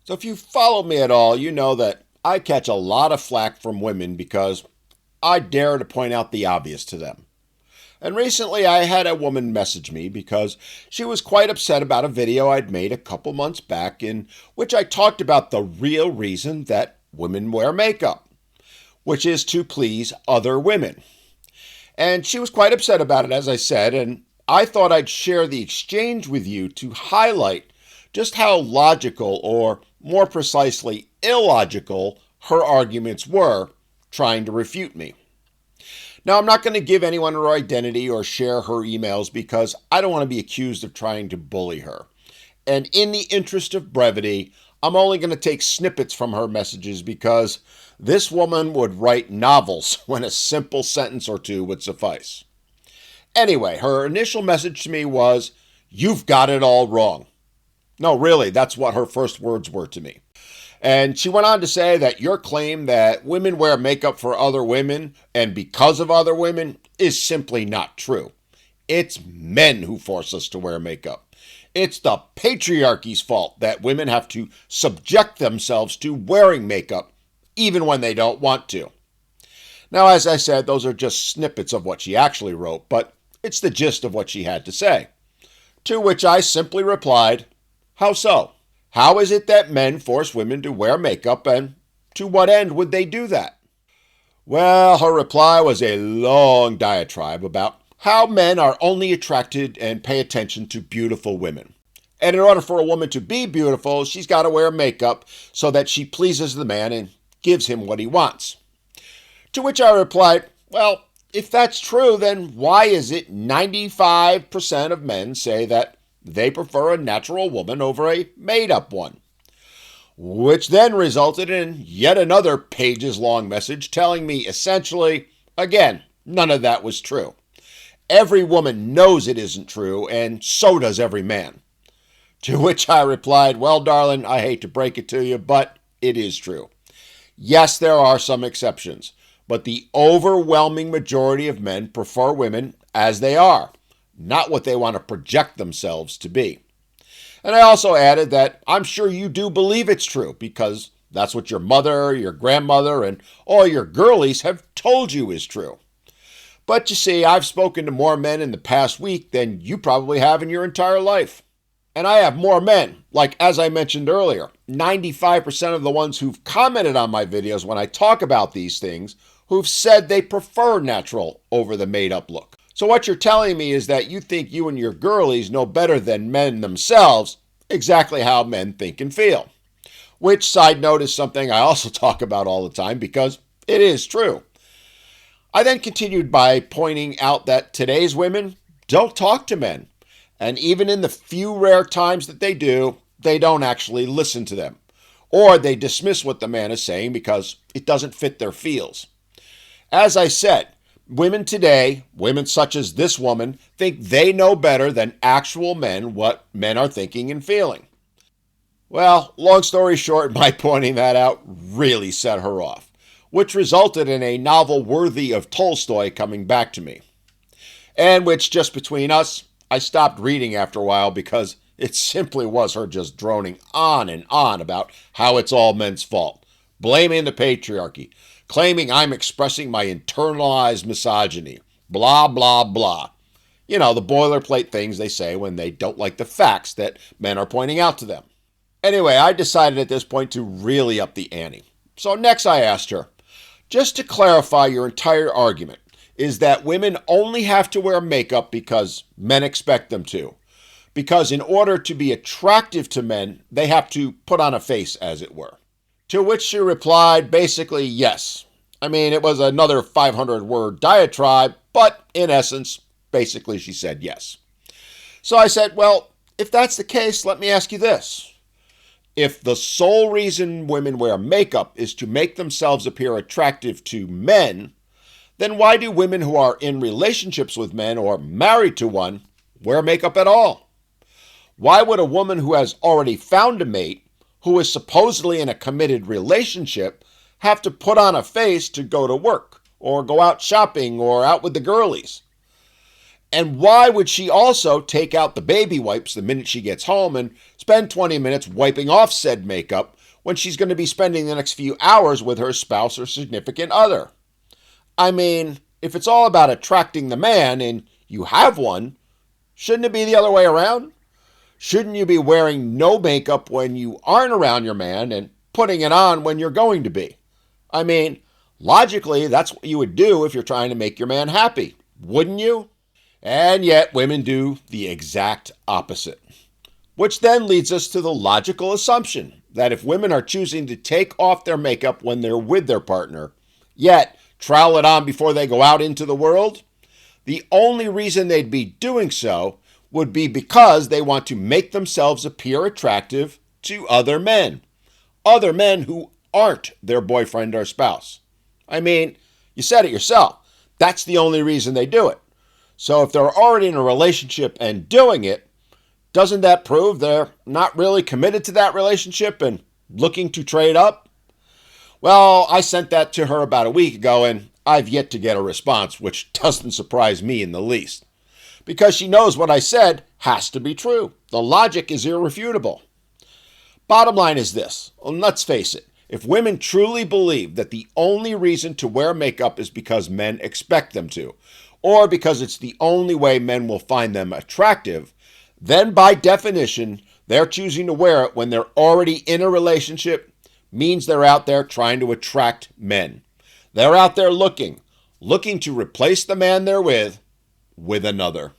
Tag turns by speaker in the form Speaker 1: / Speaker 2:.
Speaker 1: So if you follow me at all, you know that I catch a lot of flack from women because I dare to point out the obvious to them. And recently I had a woman message me because she was quite upset about a video I'd made a couple months back in which I talked about the real reason that women wear makeup, which is to please other women. And she was quite upset about it, as I said, and I thought I'd share the exchange with you to highlight just how logical, or more precisely, illogical, her arguments were trying to refute me. Now, I'm not going to give anyone her identity or share her emails because I don't want to be accused of trying to bully her. And in the interest of brevity, I'm only going to take snippets from her messages because this woman would write novels when a simple sentence or two would suffice. Anyway, her initial message to me was, "You've got it all wrong." No, really, that's what her first words were to me. And she went on to say that your claim that women wear makeup for other women and because of other women is simply not true. It's men who force us to wear makeup. It's the patriarchy's fault that women have to subject themselves to wearing makeup even when they don't want to. Now, as I said, those are just snippets of what she actually wrote, but it's the gist of what she had to say. To which I simply replied, "How so? How is it that men force women to wear makeup, and to what end would they do that?" Well, her reply was a long diatribe about how men are only attracted and pay attention to beautiful women. And in order for a woman to be beautiful, she's got to wear makeup so that she pleases the man and gives him what he wants. To which I replied, well, if that's true, then why is it 95% of men say that they prefer a natural woman over a made-up one? Which then resulted in yet another pages-long message telling me essentially, again, none of that was true. Every woman knows it isn't true, and so does every man. To which I replied, well, darling, I hate to break it to you, but it is true. Yes, there are some exceptions, but the overwhelming majority of men prefer women as they are, not what they want to project themselves to be. And I also added that I'm sure you do believe it's true because that's what your mother, your grandmother, and all your girlies have told you is true. But you see, I've spoken to more men in the past week than you probably have in your entire life. And I have more men, like as I mentioned earlier, 95% of the ones who've commented on my videos when I talk about these things, who've said they prefer natural over the made-up look. So what you're telling me is that you think you and your girlies know better than men themselves exactly how men think and feel. Which, side note, is something I also talk about all the time because it is true. I then continued by pointing out that today's women don't talk to men. And even in the few rare times that they do, they don't actually listen to them. Or they dismiss what the man is saying because it doesn't fit their feels. As I said, women today, women such as this woman, think they know better than actual men what men are thinking and feeling. Well, long story short, my pointing that out really set her off, which resulted in a novel worthy of Tolstoy coming back to me. And which, just between us, I stopped reading after a while because it simply was her just droning on and on about how it's all men's fault, blaming the patriarchy, claiming I'm expressing my internalized misogyny, blah, blah, blah. You know, the boilerplate things they say when they don't like the facts that men are pointing out to them. Anyway, I decided at this point to really up the ante. So next I asked her, just to clarify your entire argument, is that women only have to wear makeup because men expect them to. Because in order to be attractive to men, they have to put on a face, as it were. To which she replied basically yes. I mean, it was another 500-word diatribe, but in essence, basically she said yes. So I said, well, if that's the case, let me ask you this. If the sole reason women wear makeup is to make themselves appear attractive to men, then why do women who are in relationships with men or married to one wear makeup at all? Why would a woman who has already found a mate, who is supposedly in a committed relationship, have to put on a face to go to work or go out shopping or out with the girlies? And why would she also take out the baby wipes the minute she gets home and spend 20 minutes wiping off said makeup when she's going to be spending the next few hours with her spouse or significant other? I mean, if it's all about attracting the man and you have one, shouldn't it be the other way around? Shouldn't you be wearing no makeup when you aren't around your man and putting it on when you're going to be? I mean, logically, that's what you would do if you're trying to make your man happy, wouldn't you? And yet, women do the exact opposite. Which then leads us to the logical assumption that if women are choosing to take off their makeup when they're with their partner, yet trowel it on before they go out into the world, the only reason they'd be doing so would be because they want to make themselves appear attractive to other men who aren't their boyfriend or spouse. I mean, you said it yourself. That's the only reason they do it. So if they're already in a relationship and doing it, doesn't that prove they're not really committed to that relationship and looking to trade up? Well, I sent that to her about a week ago, and I've yet to get a response, which doesn't surprise me in the least. Because she knows what I said has to be true. The logic is irrefutable. Bottom line is this, and let's face it, if women truly believe that the only reason to wear makeup is because men expect them to, or because it's the only way men will find them attractive, then by definition, they're choosing to wear it when they're already in a relationship means they're out there trying to attract men. They're out there looking to replace the man they're with another.